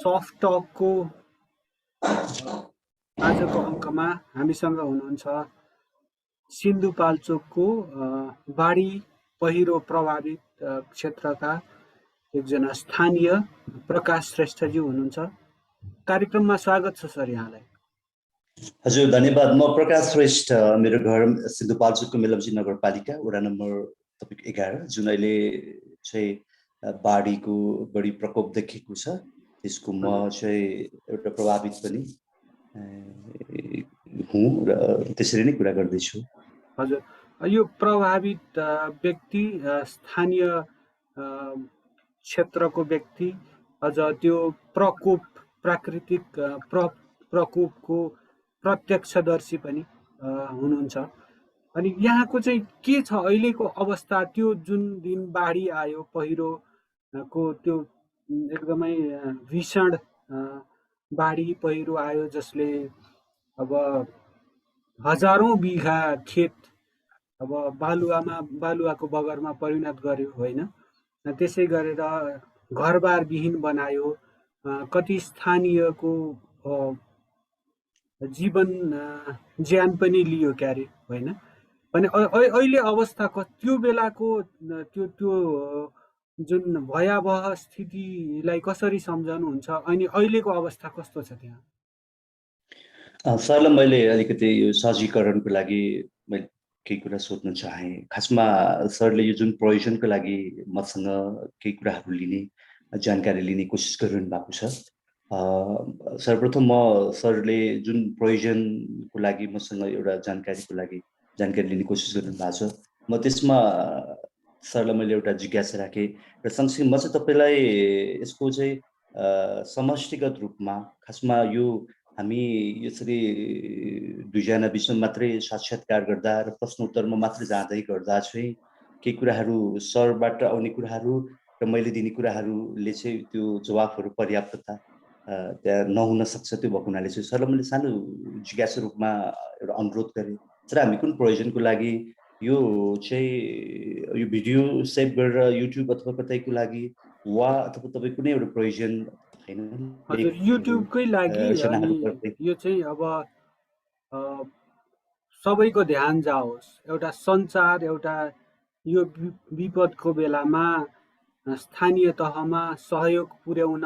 Soft टकको आजको अङ्कमा हामीसँग हुनुहुन्छ सिन्धुपाल्चोकको बाढी पहिरो प्रभावित क्षेत्रका एकजना स्थानीय प्रकाश श्रेष्ठजी हुनुहुन्छ। कार्यक्रममा स्वागत छ सर यहाँलाई। हजुर धन्यवाद। म प्रकाश श्रेष्ठ, मेरो घर सिन्धुपाल्चोकको मेलम्ची नगरपालिका वडा नम्बर तपाईको 11 जुन अहिले चाहिँ बाढीको बढी प्रकोप देखेको छ त्यसको म चाहिँ एउटा प्रभावित पनि हुँ र त्यसरी नै कुरा गर्दैछु। हजुर, यो प्रभावित व्यक्ति स्थानीय क्षेत्रको व्यक्ति अझ त्यो प्रकोप प्राकृतिक प्रकोपको प्रत्यक्षदर्शी पनि हुनुहुन्छ। अनि यहाँको चाहिँ के छ अहिलेको अवस्था? त्यो जुन दिन बाढी आयो, पहिरोको त्यो एकदमै भीषण बाढी पहिरो आयो जसले अब हजारौं बिघा खेत अब बालुवाको बगरमा परिणत गर्यो होइन। त्यसै गरेर घरबार विहीन बनायो, कति स्थानीयको जीवन ज्यान पनि लियो क्यारे होइन। भने अहिले अवस्था त्यो बेलाको त्यो जुन भयावह स्थितिलाई कसरी सम्झनुहुन्छ अनि अहिलेको अवस्था कस्तो छ त्यहाँ? सरलाई मैले अलिकति यो सहजीकरणको लागि मैले केही कुरा सोध्न चाहे। खासमा सरले यो जुन प्रयोजनको लागि मसँग केही कुराहरू लिने जानकारी लिने कोसिस गरिरहनु भएको छ। सर्वप्रथम म सरले जुन प्रयोजनको लागि मसँग एउटा जानकारी लिने कोसिस गरिरहनु भएको छ, म त्यसमा सरलाई मैले एउटा जिज्ञासा राखेँ र सँगसँगै म चाहिँ तपाईँलाई यसको चाहिँ समष्टिगत रूपमा खासमा यो हामी यसरी दुईजना बिचमा मात्रै साक्षात्कार गर्दा र प्रश्न उत्तरमा मात्रै जाँदै गर्दा चाहिँ केही कुराहरू सरबाट आउने कुराहरू र मैले दिने कुराहरूले चाहिँ त्यो जवाफहरू पर्याप्तता त्यहाँ नहुन सक्छ। त्यो भएको हुनाले चाहिँ सरलाई मैले सानो जिज्ञासा रूपमा एउटा अनुरोध गरेँ, सर हामी कुन प्रयोजनको लागि यो चाहिँ यो भिडियो सेभ गरेर युट्युब अथवा कतैको लागि वा अथवा तपाईँ कुनै एउटा प्रयोजन हजुर युट्युबकै लागि। अनि यो चाहिँ अब सबैको ध्यान जाओस्, एउटा सञ्चार, एउटा यो विपदको बेलामा स्थानीय तहमा सहयोग पुर्याउन,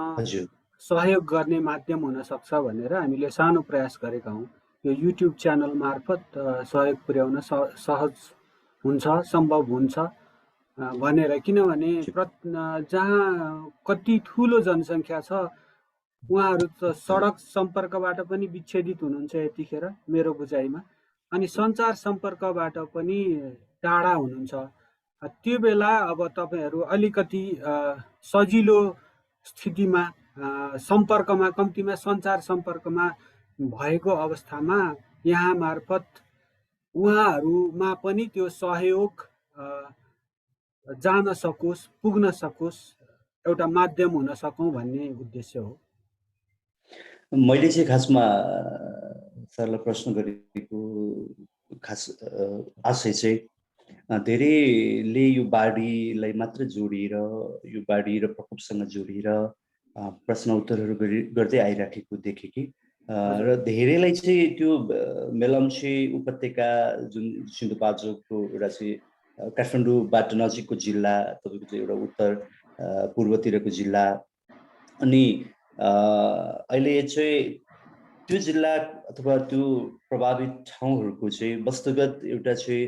सहयोग गर्ने माध्यम हुन सक्छ भनेर हामीले सानो प्रयास गरेका हौँ। यो युट्युब च्यानल मार्फत सहयोग पुर्याउन सहज हुन्छ, सम्भव हुन्छ भनेर। किनभने जहाँ कति ठुलो जनसङ्ख्या छ उहाँहरू त सडक सम्पर्कबाट पनि विच्छेदित हुनुहुन्छ यतिखेर मेरो बुझाइमा, अनि सञ्चार सम्पर्कबाट पनि टाढा हुनुहुन्छ। त्यो बेला अब तपाईँहरू अलिकति सजिलो स्थितिमा सम्पर्कमा, कम्तीमा सञ्चार सम्पर्कमा भएको अवस्थामा यहाँ मार्फत उहाँहरूमा पनि त्यो सहयोग जान सकोस्, पुग्न सकोस्, एउटा माध्यम हुन सकौँ भन्ने उद्देश्य हो। मैले चाहिँ खासमा सरलाई प्रश्न गरेको खास आशय चाहिँ धेरैले यो बाढीलाई मात्र जोडिएर, यो बाढी र प्रकोपसँग जोडिएर प्रश्न उत्तरहरू गर्दै आइराखेको देखेँ कि र धेरैलाई चाहिँ त्यो मेलम्ची उपत्यका जुन सिन्धुपाल्चोकको एउटा चाहिँ काठमाडौँबाट नजिकको जिल्ला, तपाईँको चाहिँ एउटा उत्तर पूर्वतिरको जिल्ला, अनि अहिले चाहिँ त्यो जिल्ला अथवा त्यो प्रभावित ठाउँहरूको चाहिँ वस्तुगत एउटा चाहिँ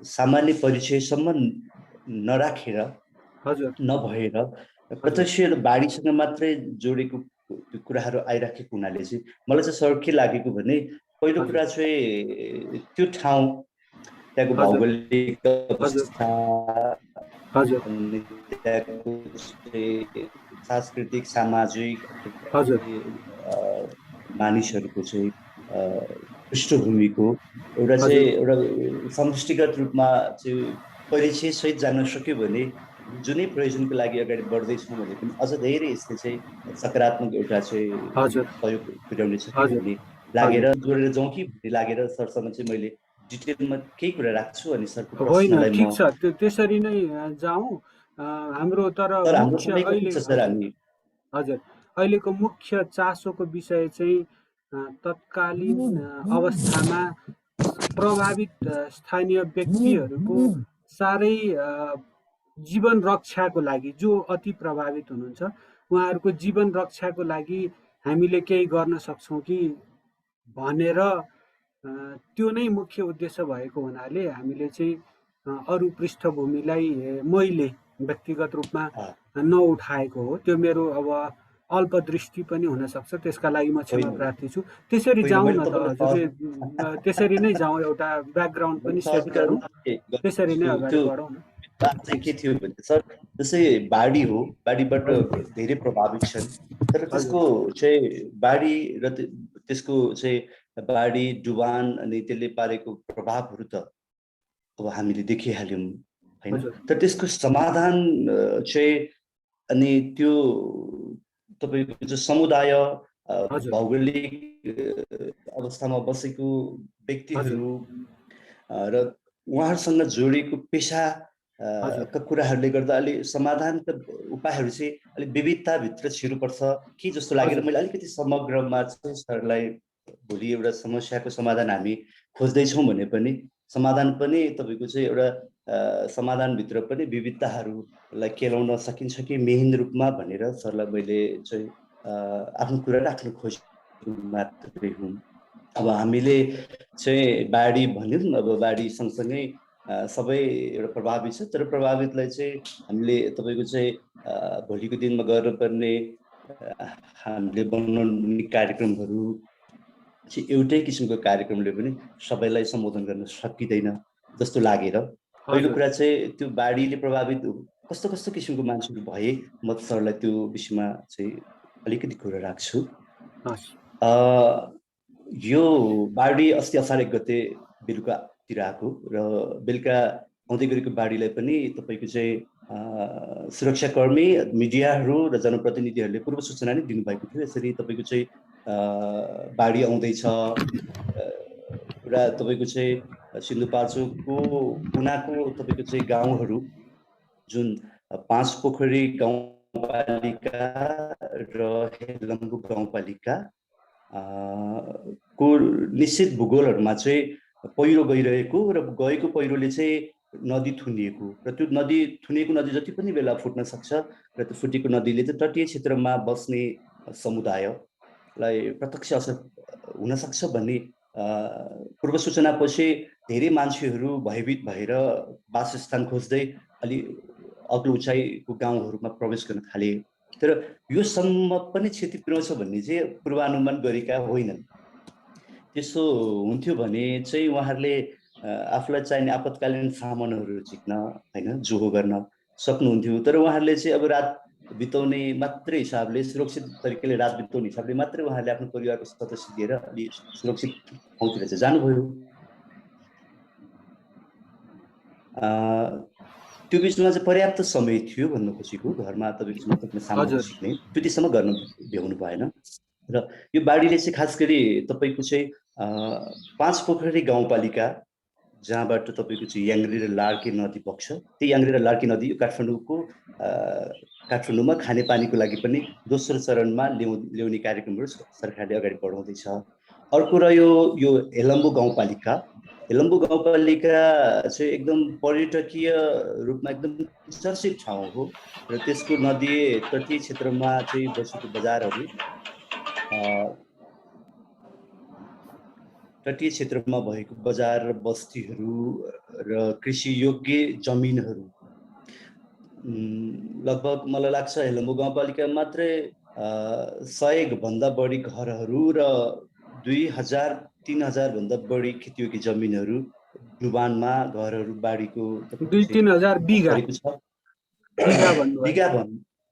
सामान्य परिचयसम्म नराखेर, नभएर प्रत्यक्ष बाढीसँग मात्रै जोडेको त्यो कुराहरू आइराखेको हुनाले चाहिँ मलाई चाहिँ सर के लागेको भने पहिलो कुरा चाहिँ त्यो ठाउँ, त्यहाँको भौगोलिक अवस्था, त्यहाँको सांस्कृतिक सामाजिक मानिसहरूको चाहिँ पृष्ठभूमिको एउटा चाहिँ एउटा समष्टिगत रूपमा चाहिँ परिचय सहित जान्न सक्यो भने जुनै प्रयोजनको लागि अगाडि बढ्दैछौँ भने पनि अझ धेरै यसले चाहिँ सकारात्मक एउटा चाहिँ सहयोग पुर्याउने छ भन्ने लागेर जोडेर जाउँ कि भन्ने लागेर सरसँग चाहिँ मैले डिटेलमा केही कुरा राख्छु अनि सरको प्रश्नलाई म ठिक छ त्यसरी नै जाउँ। हाम्रो तर मुख्य अहिले हजुर अहिलेको मुख्य चासोको विषय चाहिँ तत्कालीन अवस्थामा प्रभावित स्थानीय व्यक्तिहरूको साह्रै जीवन रक्षाको लागि, जो अति प्रभावित हुनुहुन्छ उहाँहरूको जीवन रक्षाको लागि हामीले केही गर्न सक्छौँ कि भनेर त्यो नै मुख्य उद्देश्य भएको हुनाले हामीले चाहिँ अरू पृष्ठभूमिलाई मैले व्यक्तिगत रूपमा नउठाएको हो। त्यो मेरो अब अल्पदृष्टि पनि हुनसक्छ, त्यसका लागि म क्षमा प्रार्थी छु। त्यसरी जाउँ न त हजुरले, त्यसरी नै जाउँ, एउटा ब्याकग्राउन्ड पनि सेट गरौँ, त्यसरी नै अगाडि बढौँ न। चाहिँ के थियो भने सर, जस्तै बाढी हो, बाढीबाट धेरै प्रभावित छन्, तर त्यसको चाहिँ बाढी र त्यसको चाहिँ बाढी डुबान अनि त्यसले पारेको प्रभावहरू त अब हामीले देखिहाल्यौँ हैन, तर त्यसको समाधान चाहिँ अनि त्यो तपाईको जो समुदाय भौगोलिक अवस्थामा बसेको व्यक्तिहरू र उहाँहरूसँग जोडिएको पेशा का कुराहरूले गर्दा अलि समाधानका उपायहरू चाहिँ अलिक विविधताभित्र छिर्नुपर्छ कि जस्तो लागेर मैले अलिकति समग्रमा चाहिँ सरलाई भोलि एउटा समस्याको समाधान हामी खोज्दैछौँ भने पनि समाधान पनि तपाईँको चाहिँ एउटा समाधानभित्र पनि विविधताहरूलाई केलाउन सकिन्छ कि मेन रूपमा भनेर सरलाई मैले चाहिँ आफ्नो कुरा राख्न खोजेको मात्रै हुँ। अब हामीले चाहिँ बाढी भन्यौँ, अब बाढी सँगसँगै सबै एउटा प्रभावित छ, तर प्रभावितलाई चाहिँ हामीले तपाईँको चाहिँ भोलिको दिनमा गर्नुपर्ने हामीले बनाउने कार्यक्रमहरू चाहिँ एउटै किसिमको कार्यक्रमले पनि सबैलाई सम्बोधन गर्न सकिँदैन जस्तो लागेर पहिलो कुरा चाहिँ त्यो बाढीले प्रभावित कस्तो कस्तो किसिमको मान्छेहरू भए म सरलाई त्यो विषयमा चाहिँ अलिकति कुरा राख्छु। यो बाढी अस्ति असार 1 गते बेलुकातिर आएको र बेलुका आउँदै गरेको बाढीलाई पनि तपाईँको चाहिँ सुरक्षाकर्मी, मिडियाहरू र जनप्रतिनिधिहरूले पूर्व सूचना नै दिनुभएको थियो। यसरी तपाईँको चाहिँ बाढी आउँदैछ, पुरा तपाईँको चाहिँ सिन्धुपाल्चोकको कुनाको तपाईँको चाहिँ गाउँहरू जुन 5 पोखरी गाउँपालिका र हेलम्बु गाउँपालिका को निश्चित भूगोलहरूमा चाहिँ पहिरो गइरहेको र गएको पहिरोले चाहिँ नदी थुनिएको र त्यो नदी थुनिएको नदी जति पनि बेला फुट्न सक्छ र त्यो फुटेको नदीले चाहिँ तटीय क्षेत्रमा बस्ने समुदायलाई प्रत्यक्ष असर हुन सक्छ भन्ने पूर्व सूचनापछि धेरै मान्छेहरू भयभीत भएर वासस्थान खोज्दै अलि अग्लो उचाइको गाउँहरूमा प्रवेश गर्न थाले। तर यो सम्म पनि क्षति पुर्याउँछ भन्ने चाहिँ पूर्वानुमान गरेका होइनन्। त्यसो हुन्थ्यो भने चाहिँ उहाँहरूले आफूलाई चाहिने आपतकालीन सामानहरू झिक्न हैन जोहो गर्न सक्नुहुन्थ्यो। तर उहाँहरूले चाहिँ अब रात बिताउने मात्रै हिसाबले, सुरक्षित तरिकाले रात बिताउने हिसाबले मात्रै उहाँहरूले आफ्नो परिवारको सदस्य लिएर अलि सुरक्षित ठाउँतिर चाहिँ जानुभयो। त्यो बिचमा चाहिँ पर्याप्त समय थियो भन्न खोजेको, घरमा तपाईँको सामान सिक्ने त्यतिसम्म गर्न भ्याउनु भएन। र यो बाढीले चाहिँ खास गरी तपाईँको चाहिँ 5 पोखरी गाउँपालिका जहाँबाट तपाईँको चाहिँ याङ्ग्री र लार्के नदी बग्छ, त्यो याङ्ग्री र लार्के नदी यो काठमाडौँमा खानेपानीको लागि पनि दोस्रो चरणमा ल्याउने कार्यक्रमहरू सरकारले अगाडि बढाउँदैछ। अर्को रह्यो यो हेलम्बु गाउँपालिका। हेलम्बु गाउँपालिका चाहिँ एकदम पर्यटकीय रूपमा एकदम चर्चित ठाउँ हो र त्यसको नदी तटीय क्षेत्रमा चाहिँ बसेको बजारहरू, तटीय क्षेत्रमा भएको बजार र बस्तीहरू र कृषि योग्य जमिनहरू लगभग मलाई लाग्छ हेलम्बु गाउँपालिका मात्रै 100 भन्दा बढी घरहरू र 2000-3000 भन्दा बढी खेतीयोग्य जमिनहरू डुबानमा, घरहरू बाढीको 2-3000 बिघा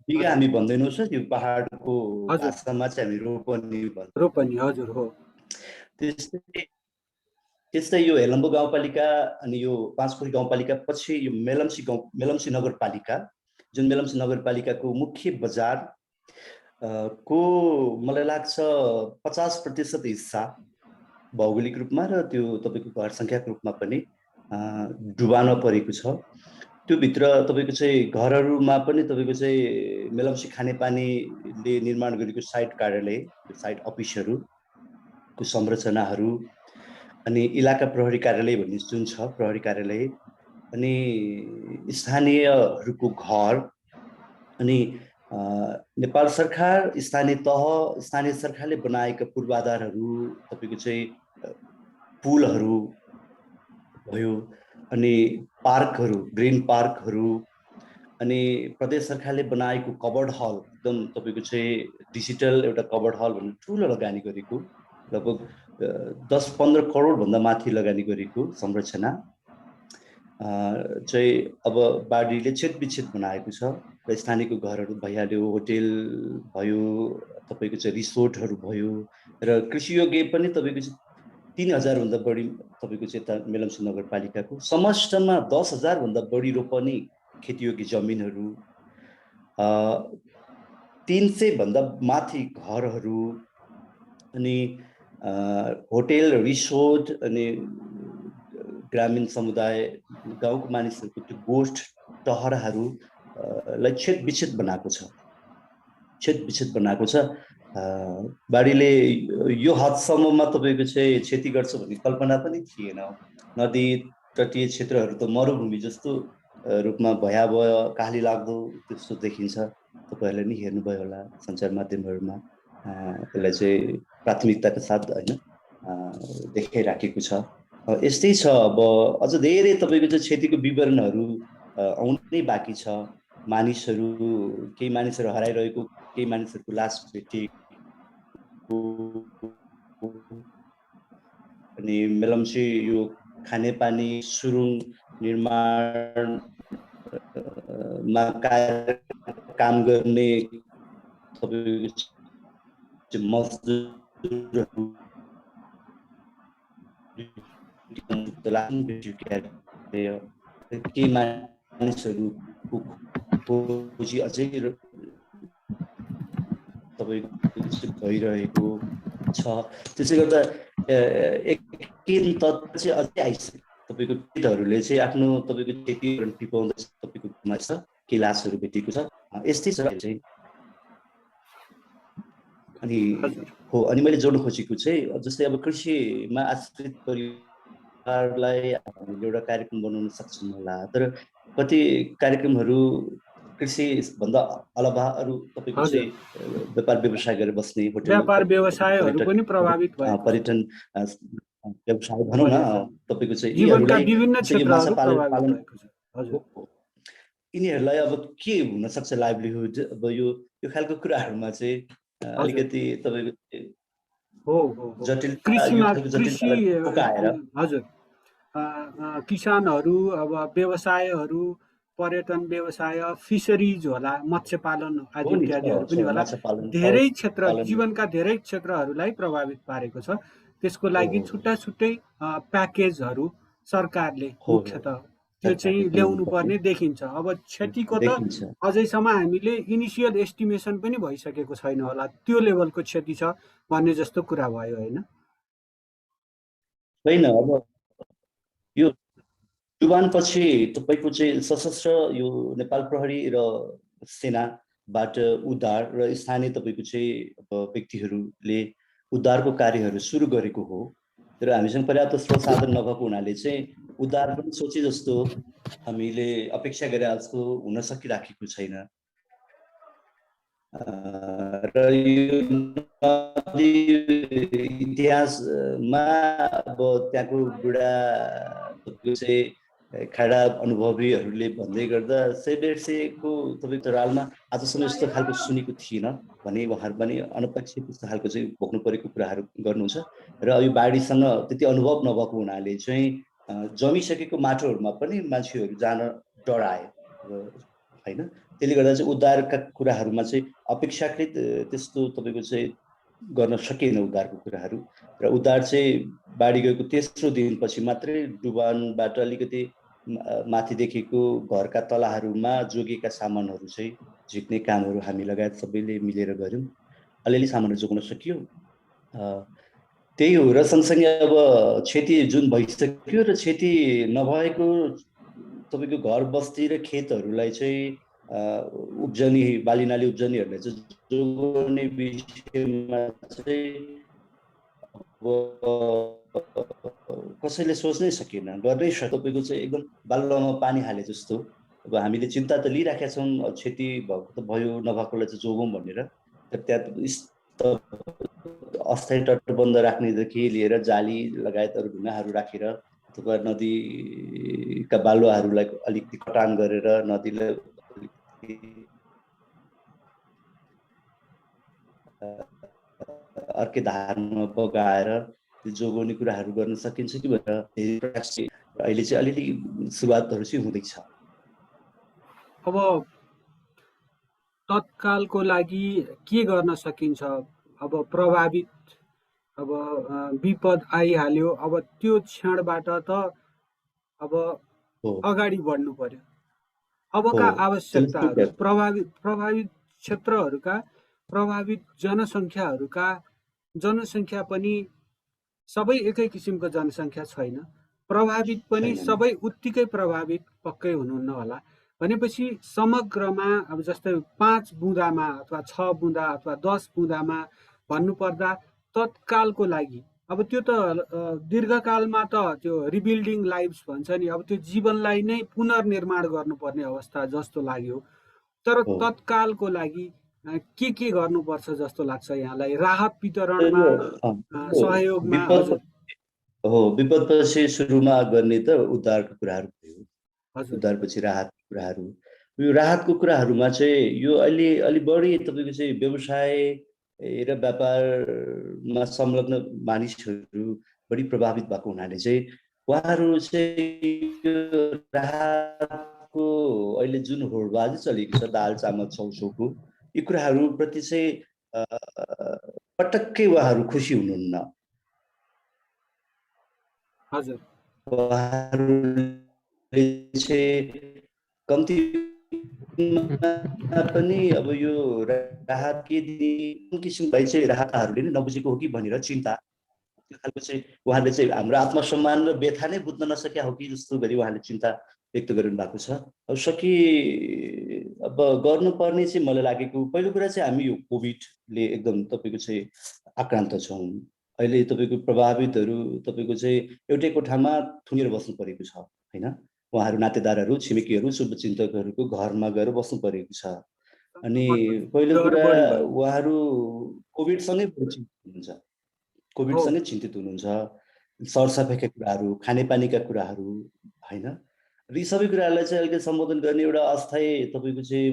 बिघा हामी भन्दैनौँ सर, यो पहाडको भाषामा चाहिँ हामी रोपनी हजुर हो। त्यस्तै यो हेलम्बु गाउँपालिका अनि यो 5 पोखरी गाउँपालिका पछि यो मेलम्ची नगरपालिका, जुन मेलम्ची नगरपालिकाको मुख्य बजार को मलाई लाग्छ 50% हिस्सा भौगोलिक रूपमा र त्यो तपाईँको घर सङ्ख्याको रूपमा पनि डुबानमा परेको छ। त्यो भित्र तपाईको चाहिँ घरहरुमा पनि तपाईको चाहिँ मेलम्ची खानेपानीले निर्माण गरेको साइट कार्यालय, साइट अफिसहरुको संरचनाहरु, अनि इलाका प्रहरी कार्यालय भन्ने जुन छ प्रहरी कार्यालय, अनि स्थानीयहरुको घर, अनि नेपाल सरकार, स्थानीय तह, स्थानीय सरकारले बनाएका पूर्वाधारहरु, तपाईको चाहिँ पुलहरु भयो, अनि पार्कहरु, ग्रीन पार्कहरु, अनि प्रदेश सरकारले बनाएको कभर्ड हल, एकदम तपाईको चाहिँ डिजिटल एउटा कभर्ड हल भन्ने ठूलो लगानी गरेको, लगभग 10-15 करोड भन्दा माथि लगानी गरेको संरचना चाहिँ अब बाढीले छेदविच्छेद बनाएको छ र स्थानीयको घरहरु भइहाल्यो, होटल भयो, तपाईको चाहिँ रिसोर्टहरु भयो, र कृषि योग्य पनि तपाईको 3000 भन्दा बढी तपाईको चाहिँ मेलम्ची नगरपालिकाको समष्टमा 10,000 भन्दा बढी रोपनी खेतीयोग्य जमिनहरु, 300 भन्दा माथि घरहरु, अनि होटल, रिसोर्ट, अनि ग्रामीण समुदाय गाउँको मानिसहरुको त्यो गोष्ठ टहराहरु लाई छेदविच्छेद बनाएको छ, छेदविच्छेद बनाएको छ। बाढीले यो हदसम्ममा तपाईको चाहिँ क्षति गर्छ भन्ने कल्पना पनि थिएन। नदी तटीय क्षेत्रहरु त मरुभूमि जस्तो रूपमा भयावह काली लाग्दो त्यस्तो देखिन्छ। तपाईहरुले नि हेर्नुभयो होला सञ्चार माध्यमहरुमा, त्यसलाई चाहिँ प्राथमिकताका साथ हैन देखाइराखेको छ। यस्तै छ। अब अझ धेरै तपाईको चाहिँ क्षतिको विवरणहरु आउनै बाँकी छ। मानिसहरु, केही मानिसहरु हराइरहेको, केही मानिसहरुको लास भेटिएको, अनि मेलम्ची यो खानेपानी सुरुङ निर्माण मा काम गर्ने तपाईको मजदुरहरु केही मानिसहरुको खोजी अझै तपाईको भइरहेको छ। त्यसैले गर्दा एकिन तत्त्व चाहिँ अझै आइसक्यो। तपाईको पीडितहरुले चाहिँ आफ्नो तपाईको क्षतिपूरण टिपाउँदैछ, तपाईको गुमाछ, केही लासहरु भेटिएको छ। यस्तै छ चाहिँ। अनि हो, अनि मैले जोड्न खोजेको चाहिँ जस्तै अब कृषिमा आश्रित परिवारलाई हामीले एउटा कार्यक्रम बनाउन सक्छौं होला, तर कति कार्यक्रमहरु कृषि भन्दा अलावा अरु तपाईको चाहिँ व्यापार व्यवसाय गरेर बस्ने होटल व्यापार व्यवसायहरु पनि प्रभावित भए, पर्यटन व्यवसाय भनौं न, तपाईको चाहिँ जीवनका विभिन्न यिनीहरुलाई क्षेत्रहरु प्रभावित भएको छ। हजुर, यिनीहरुलाई अब के हुन सक्छ लाइभलीहुड, अब यो खालको कुराहरुमा चाहिँ अलिकति तपाईको हो जटिलता, कृषिमा यो खालको जटिलतालाई फुकाएर हजुर, किसानहरु, अब व्यवसायहरु, पर्यटन व्यवसाय, फिशरिज होला, मत्स्य पालन आदि इत्यादिहरु पनि होला, धेरै क्षेत्र, जीवनका धेरै क्षेत्रहरुलाई प्रभावित पारेको छ। त्यसको लागि छुट्टा छुट्टै प्याकेजहरु सरकारले मुख्यतः त्यो चाहिँ ल्याउनु पर्ने देखिन्छ। अब क्षतिको त अझैसम्म हामीले इनिशियल एस्टिमेसन पनि भइसकेको छैन होला, त्यो लेभलको क्षति छ भन्ने जस्तो कुरा भयो हैन? हैन, अब यो डुबानपछि तपाईको चाहिँ सशस्त्र यो नेपाल प्रहरी र सेनाबाट उद्धार र स्थानीय तपाईको चाहिँ व्यक्तिहरूले उद्धारको कार्यहरू सुरु गरेको हो। तर हामीसँग पर्याप्त स्रोत साधन नभएको हुनाले चाहिँ उद्धार पनि सोचे जस्तो हामीले अपेक्षा गरे जस्तो हुन सकिराखेको छैन। र इतिहासमा अब त्यहाँको बुढा चाहिँ खडा अनुभवीहरूले भन्दै गर्दा सेबेर्सेको तपाईको रालमा आजसम्म यस्तो खालको सुनेको थिएन भने उहाँहरू पनि अनपेक्षित त्यस्तो खालको चाहिँ भोग्नु परेको कुराहरू गर्नुहुन्छ। र यो बाढीसँग त्यति अनुभव नभएको हुनाले चाहिँ जमिसकेको माटोहरूमा पनि मान्छेहरू जान डराए हैन। त्यसले गर्दा चाहिँ उद्धारका कुराहरूमा चाहिँ अपेक्षाकृत त्यस्तो तपाईको चाहिँ गर्न सकिएन उद्धारको कुराहरू। र उद्धार चाहिँ बाढी गएको तेस्रो दिनपछि मात्रै डुबानबाट अलिकति माथि देखेको घरका तलाहरूमा जोगिएका सामानहरू चाहिँ झिक्ने कामहरू हामी लगायत सबैले मिलेर गर्यौं। अलिअलि सामानहरू जोग्न सकियो। त्यही हो। र सँगसँगै अब क्षति जुन भइसक्यो र क्षति नभएको तपाईँको घर बस्ती र खेतहरूलाई चाहिँ उब्जनी बालीनाली उब्जनीहरूलाई चाहिँ जोगाउने विषयमा चाहिँ कसैले सोच्नै सकेन, गर्नै तपाईँको चाहिँ एकदम बालुवामा पानी हाले जस्तो। अब हामीले चिन्ता त लिइराखेका छौँ, क्षति भएको त भयो, नभएकोलाई चाहिँ जोगौँ भनेर। तर त्यहाँ अस्थायी तटबन्ध राख्नेदेखि लिएर जाली लगायत अरू ढुङ्गाहरू राखेर अथवा नदीका बालुवाहरूलाई अलिकति कटान गरेर नदीलाई अर्कै धारमा बगाएर त्यो जोगाउने कुराहरू गर्न सकिन्छ कि भनेर अहिले चाहिँ अलिअलि सुरुवातहरू चाहिँ हुँदैछ। अब तत्कालको लागि के गर्न सकिन्छ? अब प्रभावित, अब विपद आइहाल्यो, अब त्यो क्षणबाट त अब अगाडि बढ्नु पर्यो। अबका आवश्यकताहरू प्रभावित क्षेत्रहरूका प्रभावित जनसङ्ख्या पनि सबै एकै किसिमको जनसङ्ख्या छैन, प्रभावित पनि सबै उत्तिकै प्रभावित पक्कै हुनुहुन्न होला। भनेपछि समग्रमा अब जस्तै 5 बुँदामा अथवा 6 बुँदा अथवा 10 बुँदामा भन्नुपर्दा तत्कालको लागि अब त्यो त दीर्घकालमा त त्यो रिबिल्डिङ लाइफ्स भन्छ नि, अब त्यो जीवनलाई नै पुनर्निर्माण गर्नुपर्ने अवस्था जस्तो लाग्यो। तर तत्कालको लागि के गर्नुपर्छ जस्तो लाग्छ यहाँलाई? राहत वितरणमा, सहयोगमा? विपदपछि सुरुमा गर्ने त उद्धारको कुराहरू भयो, उद्धारपछि राहतको कुराहरू। यो राहतको कुराहरूमा चाहिँ यो अहिले अलि बढी तपाईँको चाहिँ व्यवसाय र व्यापारमा संलग्न मानिसहरू बढी प्रभावित भएको हुनाले चाहिँ उहाँहरू चाहिँ राहतको अहिले जुन होडबाजी चलेको छ दाल चामल चाउचाउको, यी कुराहरूप्रति चाहिँ पटक्कै उहाँहरू खुसी हुनुहुन्न। हजुर, उहाँहरूले चाहिँ कम्ती पनि अब यो राहत के दिने, कुन किसिमलाई चाहिँ राहतहरूले नै नबुझेको हो कि भनेर चिन्ता खालको चाहिँ उहाँले चाहिँ हाम्रो आत्मसम्मान र व्यथा नै बुझ्न नसकेका हो कि जस्तो गरी उहाँले चिन्ता व्यक्त गरिनु भएको छ। अब अब गर्नुपर्ने चाहिँ मलाई लागेको पहिलो कुरा चाहिँ हामी यो कोभिडले एकदम तपाईँको चाहिँ आक्रान्त छौँ। अहिले तपाईँको प्रभावितहरू तपाईँको चाहिँ एउटै कोठामा थुनेर बस्नु परेको छ होइन। उहाँहरू नातेदारहरू, छिमेकीहरू, शुभचिन्तकहरूको घरमा गएर बस्नु परेको छ। अनि पहिलो कुरा उहाँहरू कोभिडसँगै चिन्तित हुनुहुन्छ, सरसफाइका कुराहरू, खानेपानीका कुराहरू होइन। र यी सबै कुराहरूलाई चाहिँ अलिकति सम्बोधन गर्ने एउटा अस्थायी तपाईँको चाहिँ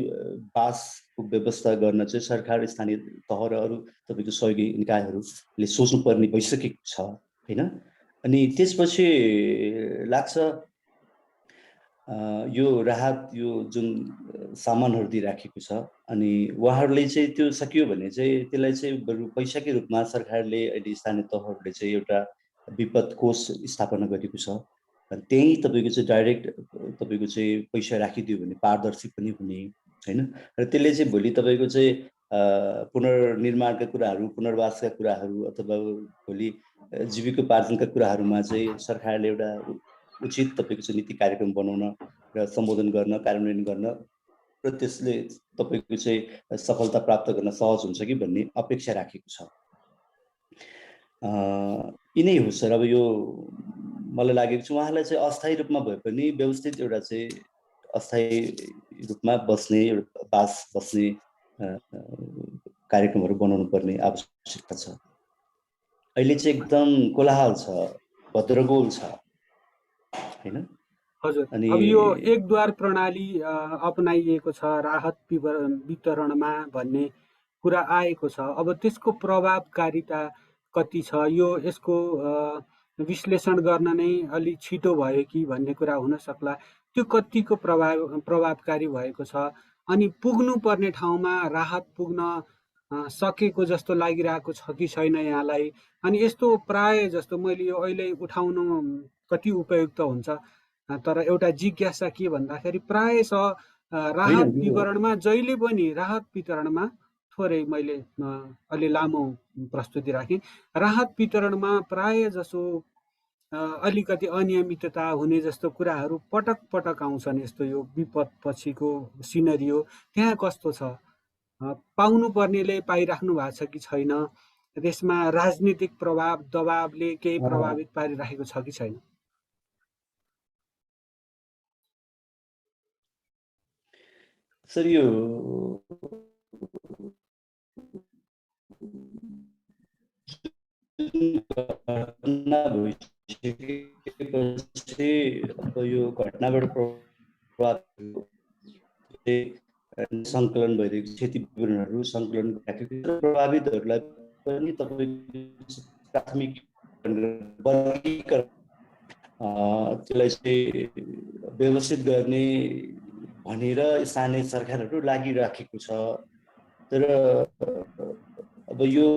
बासको व्यवस्था गर्न चाहिँ सरकार, स्थानीय तह र अरू तपाईँको सहयोगी निकायहरूले सोच्नुपर्ने भइसकेको छ होइन। अनि त्यसपछि लाग्छ यो राहत, यो जुन सामानहरू दिइराखेको छ अनि उहाँहरूले चाहिँ त्यो सकियो भने चाहिँ त्यसलाई चाहिँ बरु पैसाकै रूपमा सरकारले अहिले स्थानीय तहहरूले चाहिँ एउटा विपद कोष स्थापना गरेको छ। त्यही तपाईँको चाहिँ डाइरेक्ट तपाईँको चाहिँ पैसा राखिदियो भने पारदर्शी पनि हुने होइन। र त्यसले चाहिँ भोलि तपाईँको चाहिँ पुनर्निर्माणका कुराहरू, पुनर्वासका कुराहरू अथवा भोलि जीविकोपार्जनका कुराहरूमा चाहिँ सरकारले एउटा उचित तपाईँको चाहिँ नीति कार्यक्रम बनाउन र सम्बोधन गर्न, कार्यान्वयन गर्न र त्यसले तपाईँको चाहिँ सफलता प्राप्त गर्न सहज हुन्छ कि भन्ने अपेक्षा राखेको छ। यिनै हो सर। अब यो मलाई लागेको छ उहाँलाई चाहिँ अस्थायी रूपमा भए पनि व्यवस्थित एउटा चाहिँ अस्थायी रूपमा बस्ने, एउटा बास बस्ने कार्यक्रमहरू बनाउनु पर्ने आवश्यकता छ। अहिले चाहिँ एकदम कोलाहल छ, भद्रगोल छ हैन। हजुर, अब यो एकद्वार प्रणाली अपनाइएको छ राहत वितरणमा भन्ने कुरा आएको छ। अब त्यसको प्रभावकारिता कति छ, यो यसको विश्लेषण गर्न नै अलि छिटो भयो कि भन्ने कुरा हुन सक्ला। त्यो कतिको प्रभावकारी भएको छ अनि पुग्नु पर्ने ठाउँमा राहत पुग्न सकेको जस्तो लागिरहेको छ कि छैन यहाँलाई? अनि यस्तो प्राय जस्तो मैले यो अहिले उठाउनु कति उपयुक्त हुन्छ, तर एउटा जिज्ञासा के भन्दाखेरि प्रायः राहत वितरणमा जहिले पनि राहत वितरणमा थोरै मैले अलि लामो प्रस्तुति राखेँ। राहत वितरणमा प्राय जसो अलिकति अनियमितता हुने जस्तो कुराहरू पटक पटक आउँछन्। यस्तो यो विपद पछिको सिनेरियो त्यहाँ कस्तो छ? पाउनुपर्नेले पाइराख्नु भएको छ कि छैन? त्यसमा राजनीतिक प्रभाव दबावले केही प्रभावित पारिराखेको छ कि छैन? सर यो घटना भइसकेपछि अब यो घटनाबाट सङ्कलन भइरहेको क्षति विवरणहरू सङ्कलन राखेको प्रभावितहरूलाई पनि तपाईँको प्राथमिक त्यसलाई चाहिँ व्यवस्थित गर्ने भनेर स्थानीय सरकारहरू लागिराखेको छ। तर अब यो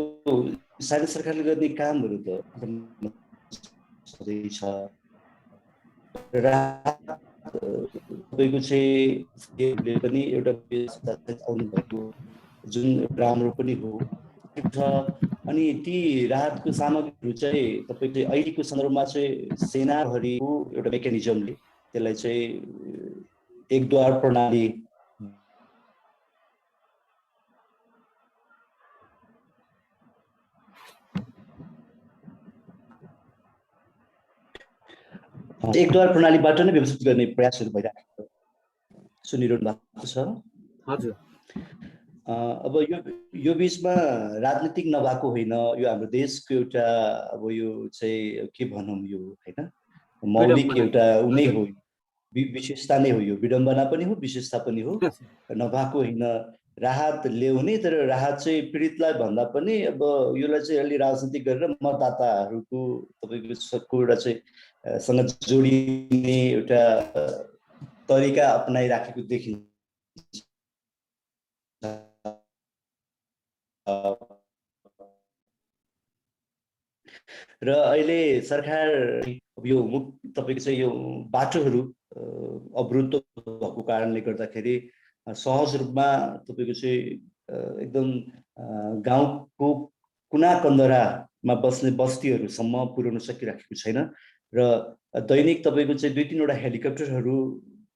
स्थानीय सरकारले गर्ने कामहरू त छँदैछ। तपाईँको चाहिँ पनि एउटा आउनुभएको जुन राम्रो पनि हो छ। अनि ती राहतको सामग्रीहरू चाहिँ तपाईँको अहिलेको सन्दर्भमा चाहिँ सेनाभरिको एउटा मेकानिजमले त्यसलाई चाहिँ एक द्वार प्रणाली एकद्वार प्रणालीबाट नै व्यवस्थित गर्ने प्रयासहरू भइरहेको सुनिरहनु भएको छ। हजुर। अब यो बीचमा राजनीतिक नभएको होइन, यो हाम्रो देशको एउटा अब यो चाहिँ के भनौँ यो होइन मौलिक एउटा उनै हो, विशेषता नै हो। यो विडम्बना पनि हो, विशेषता पनि हो। नभएको होइन, राहत ल्याउने, तर राहत चाहिँ पीडितलाई भन्दा पनि अब यसलाई चाहिँ अलि राजनीतिक गरेर मतदाताहरूको तपाईँको एउटा चाहिँ सँग जोडिने एउटा तरिका अपनाइराखेको देखिन्छ। र अहिले सरकार यो तपाईँको चाहिँ यो बाटोहरू अवरुद्ध भएको कारणले गर्दाखेरि सहज रूपमा तपाईँको चाहिँ एकदम गाउँको कुना कन्दरामा बस्ने बस्तीहरूसम्म पुर्याउन सकिराखेको छैन। र दैनिक तपाईँको चाहिँ 2-3वटा हेलिकप्टरहरू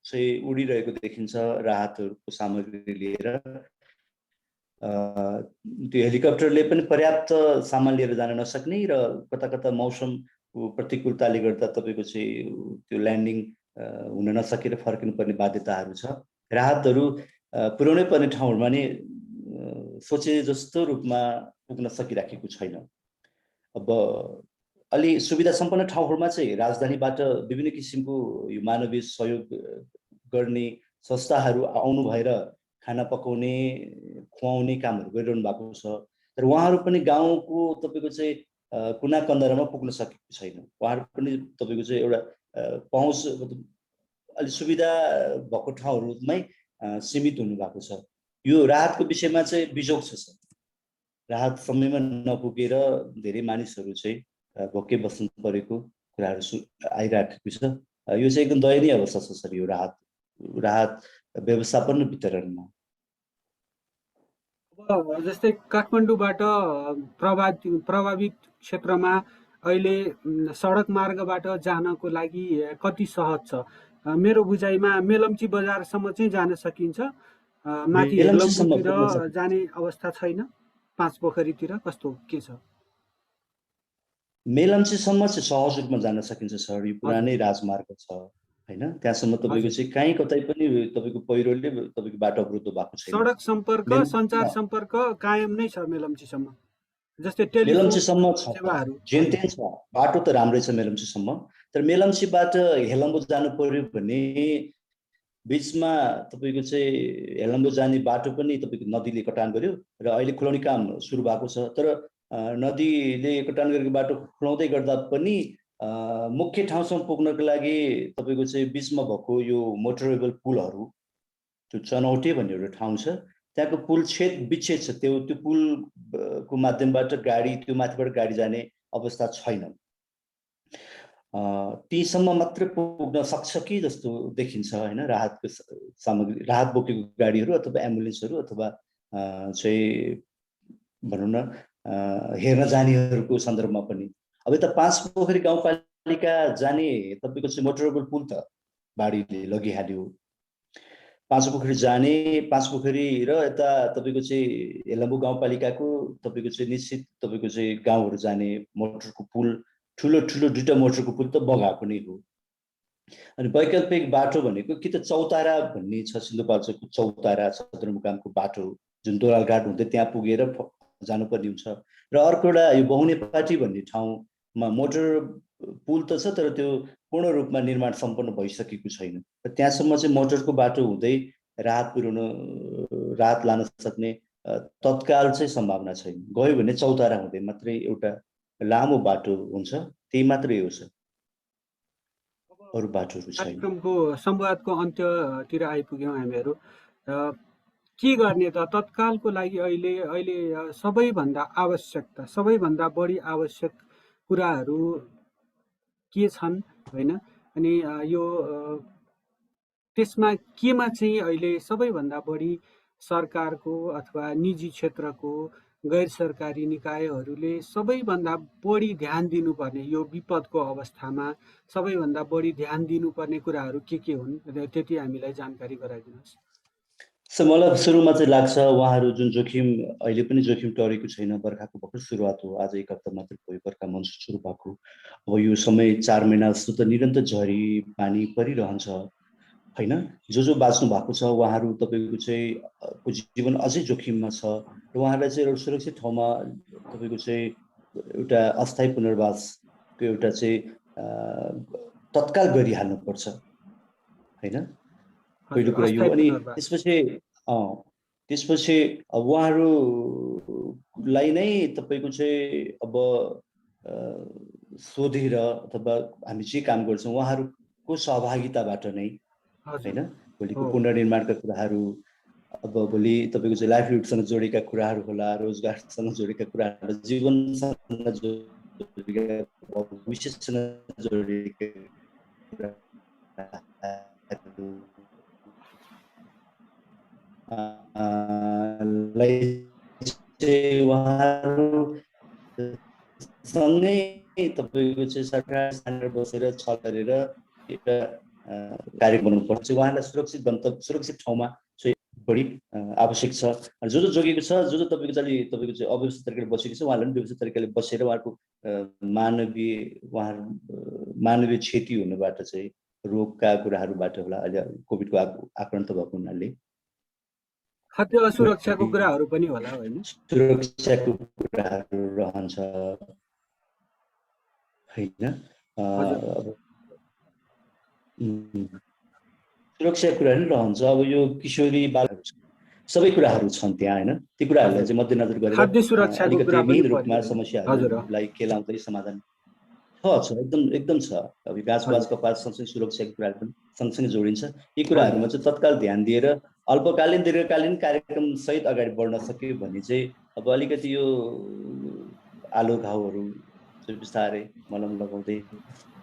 चाहिँ उडिरहेको देखिन्छ राहतहरूको सामग्री लिएर। त्यो हेलिकप्टरले पनि पर्याप्त सामान लिएर जान नसक्ने र कता कता मौसमको प्रतिकूलताले गर्दा तपाईँको चाहिँ त्यो ल्यान्डिङ हुन नसकेर फर्किनुपर्ने बाध्यताहरू छ। राहतहरू पुर्याउनै पर्ने ठाउँहरूमा नै सोचे जस्तो रूपमा पुग्न सकिराखेको छैन। अब अलि सुविधा सम्पन्न ठाउँहरूमा चाहिँ राजधानीबाट विभिन्न किसिमको यो मानवीय सहयोग गर्ने संस्थाहरू आउनु भएर खाना पकाउने खुवाउने कामहरू गरिरहनु भएको छ। तर उहाँहरू पनि गाउँको तपाईँको चाहिँ कुना कन्दरामा पुग्न सकेको छैन। उहाँहरू पनि तपाईँको चाहिँ एउटा पहुँच अलि सुविधा भएको ठाउँहरूमै सीमित हुनुभएको छ। यो राहतको विषयमा चाहिँ बिजोग छ सर। राहत समयमा नपुगेर धेरै मानिसहरू चाहिँ भोकै बस्नु परेको कुराहरू आइराखेको छ। यो चाहिँ एकदम दयनीय अवस्था छ सर यो राहत व्यवस्थापन र वितरणमा। अब जस्तै काठमाडौँबाट प्रभावित क्षेत्रमा अहिले सडक मार्गबाट जानको लागि कति सहज छ? मेरो बुझाइमा मेलम्ची बजारसम्म चाहिँ जान सकिन्छ, माथि हेलम्बुतिर जाने अवस्था छैन, पाँच पोखरीतिर कस्तो के छ? मेलम्चीसम्म चाहिँ सहज रूपमा जान सकिन्छ सर। यो पुरानै राजमार्ग छ हैन, त्यहाँसम्म तपाईको चाहिँ कहीँ कतै पनि तपाईको पहिरोले तपाईको बाटो अवरुद्ध भएको छैन। सडक सम्पर्क सञ्चार सम्पर्क कायम नै छ मेलम्चीसम्म, जस्तै टेलिफोन मेलम्चीसम्म छ, जेनतेन छ, बाटो त राम्रै छ मेलम्चीसम्म। तर मेलम्चीबाट हेलम्बु जानु पर्यो भने बीचमा तपाईको चाहिँ हेलम्बु जाने बाटो पनि तपाईको नदीले कटान गर्यो र अहिले खुलाउने काम सुरु भएको छ। तर नदीले कटान गरेको बाटो खुलाउँदै गर्दा पनि मुख्य ठाउँसम्म पुग्नको लागि तपाईको चाहिँ बीचमा भएको यो मोटरेबल पुलहरू, त्यो चनौटे भन्ने एउटा ठाउँ छ, त्यहाँको पुल विच्छेद छ। त्यो पुलको माध्यमबाट गाडी त्यो माथिबाट गाडी जाने अवस्था छैन। तीसम्म मात्र पुग्न सक्छ कि जस्तो देखिन्छ हैन। राहतको सामग्री, राहत बोकेको गाडीहरू अथवा एम्बुलेन्सहरू अथवा चाहिँ भनौँ न हेर्न जानेहरूको सन्दर्भमा पनि। अब यता पाँच पोखरी गाउँपालिका गाउँपालिका जाने तपाईको चाहिँ मोटरेबल पुल त बाढीले लगिहाल्यो। पाँचपोखरी जाने पाँचपोखरी र यता तपाईको चाहिँ हेलम्बु गाउँपालिकाको तपाईको चाहिँ निश्चित तपाईको चाहिँ गाउँहरू जाने मोटरको पुल ठुलो ठुलो दुईटा मोटरको पुल त बगाएको नै हो। अनि वैकल्पिक बाटो भनेको कि त चौतारा भन्ने छ, सिन्धुपाल्चोकको चौतारा सदरमुकामको बाटो जुन दोलालघाट हुँदै त्यहाँ पुगेर जानुपर्ने हुन्छ। र अर्को एउटा यो बहुनेपाटी भन्ने ठाउँमा मोटर पुल त छ तर त्यो पूर्ण रूपमा निर्माण सम्पन्न भइसकेको छैन। र त्यहाँसम्म चाहिँ मोटरको बाटो हुँदै राहत लान सक्ने तत्काल चाहिँ सम्भावना छैन। गयो भने चौतारा हुँदै मात्रै एउटा लामो बाटो हुन्छ, त्यही मात्रै हो सर, अरू बाटोहरू छैन। कार्यक्रमको संवादको अन्त्यतिर आइपुग्यौँ हामीहरू। के गर्ने त तत्कालको लागि अहिले सबैभन्दा बढी आवश्यक कुराहरू के छन् हैन? अनि यो त्यसमा केमा चाहिँ अहिले सबैभन्दा बढी सरकारको अथवा निजी क्षेत्रको गैर सरकारी निकायहरूले सबैभन्दा बढी ध्यान दिनुपर्ने, यो विपदको अवस्थामा सबैभन्दा बढी ध्यान दिनुपर्ने कुराहरू के हुन्, त्यति हामीलाई जानकारी गराइदिनुहोस्। सर मलाई सुरुमा चाहिँ लाग्छ उहाँहरू जुन जोखिम अहिले पनि जोखिम टरेको छैन, बर्खाको भर्खर सुरुवात हो, आज एक हप्ता मात्र भयो बर्खा मनसुन सुरु भएको। अब यो समय 4 महिना जस्तो त निरन्तर झरी पानी परिरहन्छ हैन। जो बाँच्नु भएको छ उहाँहरू तपाईको चाहिँ जीवन अझै जोखिममा छ र उहाँहरूलाई चाहिँ एउटा सुरक्षित ठाउँमा तपाईको चाहिँ एउटा अस्थायी पुनर्वासको एउटा चाहिँ तत्काल गरिहाल्नु पर्छ हैन। पहिलो कुरा यो। अनि त्यसपछि उहाँहरूलाई नै तपाईको चाहिँ अब सोधेर अथवा हामी जे काम गर्छौँ उहाँहरूको सहभागिताबाट नै हैन, भोलिको पुनर्निर्माणका कुराहरू, अब भोलि तपाईको चाहिँ लाइभलीहुडसँग जोडेका कुराहरू होला, रोजगारसँग जोडेका कुराहरू, जीवनसँग जोडेका भविष्यसँग जोडेका सँगै तपाईको चाहिँ सरकार स्थानमा बसेर छल गरेर एउटा कार्य गर्नुपर्छ। उहाँलाई सुरक्षित ठाउँमा चाहिँ बढी आवश्यक छ। जो जोगेको छ, जो तपाईको चाहिँ अव्यवस्थित तरिकाले बसेको छ उहाँलाई पनि व्यवस्थित तरिकाले बसेर उहाँको मानवीय क्षति हुनुबाट चाहिँ रोगका कुराहरूबाट होला, अहिले कोभिडको आक्रमण त भएको हुनाले खाद्य असुरक्षाको कुराहरू पनि होला हैन, सुरक्षाको कुराहरू रहन्छ हैन। सुरक्षा कुराहरू रहन्छ। अब यो किशोरी बालहरू सबै कुराहरू छन् त्यहाँ हैन। ती कुराहरूलाई चाहिँ मध्यनजर गरेर खाद्य सुरक्षाको कुरा पनि मेन रूपमा समस्याहरूलाई केलाउँदै समाधान छ एकदम छ। अब गाछबाज कपास सँगसँगै सुरक्षाको कुराहरू पनि सँगसँगै जोडिन्छ। यी कुराहरूमा चाहिँ तत्काल ध्यान दिएर अल्पकालीन दीर्घकालीन कार्यक्रम सहित अगाडि बढ्न सक्यो भने चाहिँ अब अलिकति यो आलो घाउहरू चाहिँ बिस्तारै मलम लगाउँदै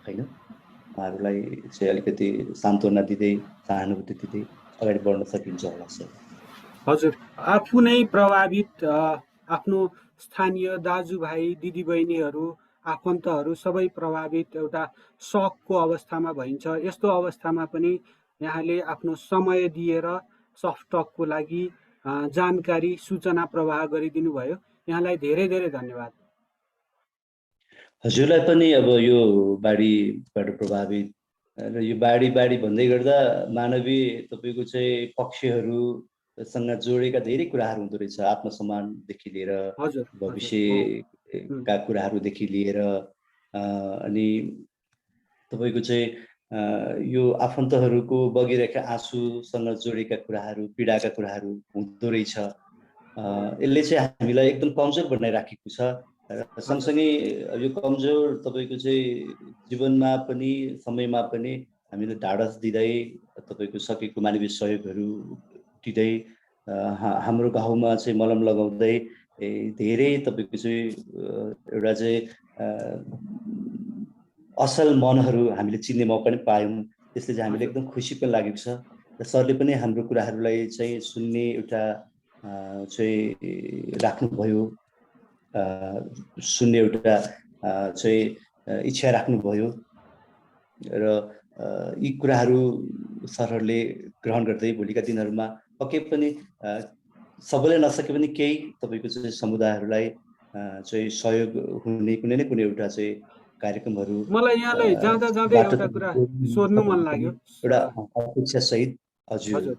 हैन उहाँहरूलाई चाहिँ अलिकति सान्त्वना दिँदै सहानुभूति दिँदै अगाडि बढ्न सकिन्छ होला सर। हजुर, आफू नै प्रभावित, आफ्नो स्थानीय दाजुभाइ दिदीबहिनीहरू आफन्तहरू सबै प्रभावित एउटा सकको अवस्थामा भइन्छ। यस्तो अवस्थामा पनि यहाँले आफ्नो समय दिएर सफ्टटकको लागि जानकारी सूचना प्रवाह गरिदिनु भयो। यहाँलाई धेरै धेरै धन्यवाद। हजुरलाई पनि अब यो बाढीबाट प्रभावित र यो बाढी भन्दै गर्दा मानवीय तपाईको चाहिँ पक्षहरूसँग जोडेका धेरै कुराहरू हुँदो रहेछ, आत्मसम्मानदेखि लिएर भविष्यका कुराहरूदेखि लिएर अनि तपाईँको चाहिँ यो आफन्तहरूको बगिरहेका आँसुसँग जोडेका कुराहरू, पीडाका कुराहरू हुँदो रहेछ। यसले चाहिँ हामीलाई एकदम कमजोर बनाइराखेको छ। सँगसँगै यो कमजोर तपाईँको चाहिँ जीवनमा पनि समयमा पनि हामीले ढाडस दिँदै तपाईँको सकेको मानवीय सहयोगहरू दिँदै हाम्रो घाउमा चाहिँ मलम लगाउँदै धेरै तपाईँको चाहिँ एउटा चाहिँ असल मनहरू हामीले चिन्ने मौका पनि पायौँ। त्यसले चाहिँ हामीले एकदम खुसी पनि लागेको छ र सरले पनि हाम्रो कुराहरूलाई चाहिँ सुन्ने एउटा चाहिँ राख्नुभयो, सुन्ने एउटा चाहिँ इच्छा राख्नुभयो र यी कुराहरू सरहरूले ग्रहण गर्दै भोलिका दिनहरूमा पक्कै पनि सबैले नसके पनि केही तपाईँको चाहिँ समुदायहरूलाई चाहिँ सहयोग हुने कुनै न कुनै एउटा चाहिँ कार्यक्रमहरू मलाई यहाँलाई जाँदा जाँदै एउटा कुरा सोध्नु मन लाग्यो। एउटा अपेक्षा सहित। हजुर,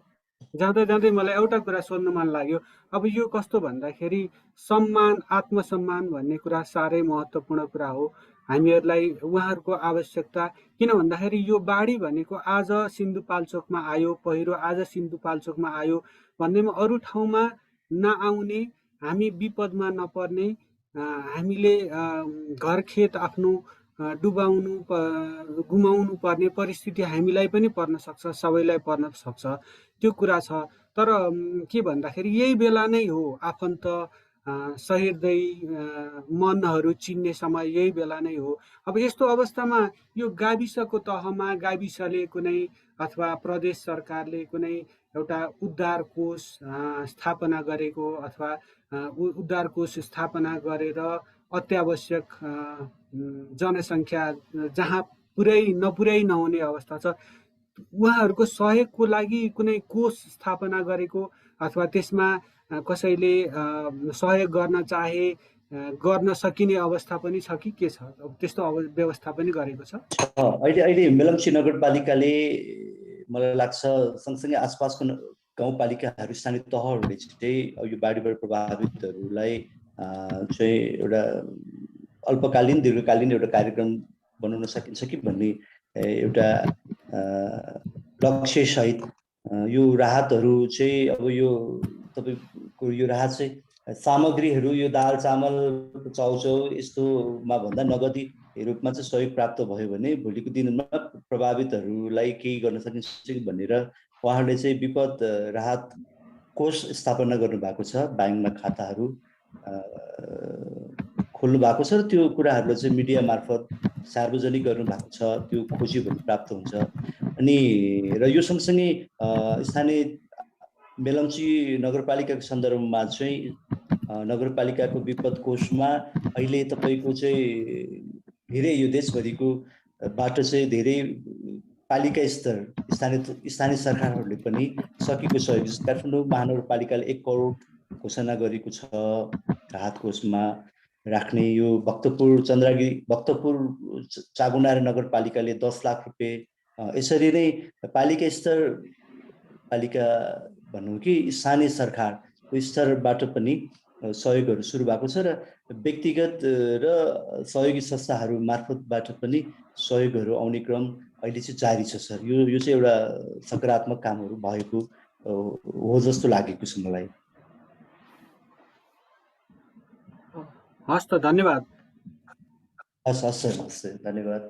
जाँदा जाँदै मलाई एउटा कुरा सोध्नु मन लाग्यो। अब यो कस्तो भन्दाखेरि सम्मान, आत्मसम्मान भन्ने कुरा साह्रै महत्त्वपूर्ण कुरा हो। हामीहरूलाई उहाँहरूको आवश्यकता, किन भन्दाखेरि यो बाढी भनेको आज सिन्धुपाल्चोकमा आयो, पहिरो आज सिन्धुपाल्चोकमा आयो भन्नेमा अरू ठाउँमा नआउने, हामी विपदमा नपर्ने, हामीले घरखेत आफ्नो डुबाउनु गुमाउनु पर्ने परिस्थिति हामीलाई पनि पर्न सक्छ, सबैलाई पर्न सक्छ, त्यो कुरा छ। तर के भन्दाखेरि यही बेला नै हो आफन्त सहृदय मनहरू चिन्ने समय यही बेला नै हो। अब यस्तो अवस्थामा यो गाविसको तहमा गाविसले कुनै अथवा प्रदेश सरकारले कुनै एउटा उद्धार कोष स्थापना गरेको अथवा उद्धार कोष स्थापना गरेर अत्यावश्यक जनसङ्ख्या जहाँ नपुर्याइ नहुने अवस्था छ उहाँहरूको सहयोगको लागि कुनै कोष स्थापना गरेको अथवा त्यसमा कसैले सहयोग गर्न चाहे गर्न सकिने अवस्था पनि छ कि के छ? त्यस्तो व्यवस्था पनि गरेको छ? अहिले मेलम्ची नगरपालिकाले मलाई लाग्छ सँगसँगै आसपासको गाउँपालिकाहरू स्थानीय तहहरूले चाहिँ यो बाढीबाट प्रभावितहरूलाई चाहिँ एउटा अल्पकालीन दीर्घकालीन एउटा कार्यक्रम बनाउन सकिन्छ कि भन्ने एउटा लक्ष्य सहित यो राहतहरू चाहिँ अब यो तपाईँको यो राहत चाहिँ सामग्रीहरू यो दाल चामल चाउचाउ यस्तोमा भन्दा नगदी रूपमा चाहिँ सहयोग प्राप्त भयो भने भोलिको दिनमा प्रभावितहरूलाई केही गर्न सकिन्छ कि भनेर उहाँहरूले चाहिँ विपद राहत कोष स्थापना गर्नुभएको छ। ब्याङ्कमा खाताहरू खोल्नु भएको छ र त्यो कुराहरूलाई चाहिँ मिडिया मार्फत सार्वजनिक गर्नुभएको छ। त्यो खोजी भने प्राप्त हुन्छ। अनि र यो सँगसँगै स्थानीय मेलम्ची नगरपालिकाको सन्दर्भमा चाहिँ नगरपालिकाको विपद कोषमा अहिले तपाईँको चाहिँ धेरै यो देशभरिको बाट चाहिँ धेरै पालिका स्तर स्थानीय सरकारहरूले पनि सकेको सहयोग। काठमाडौँ महानगरपालिकाले 1 करोड घोषणा गरेको छ राहत कोषमा राख्ने। यो भक्तपुर चागुनार नगरपालिकाले 10 लाख रुपियाँ यसरी नै पालिका स्तर पालिका भनौँ कि स्थानीय सरकारको स्तरबाट पनि सहयोगहरू सुरु भएको छ र व्यक्तिगत र सहयोगी संस्थाहरू मार्फतबाट पनि सहयोगहरू आउने क्रम अहिले चाहिँ जारी छ सर। यो चाहिँ एउटा सकारात्मक कामहरू भएको हो जस्तो लागेको छ मलाई। हस् त, धन्यवाद। हस् सर, धन्यवाद।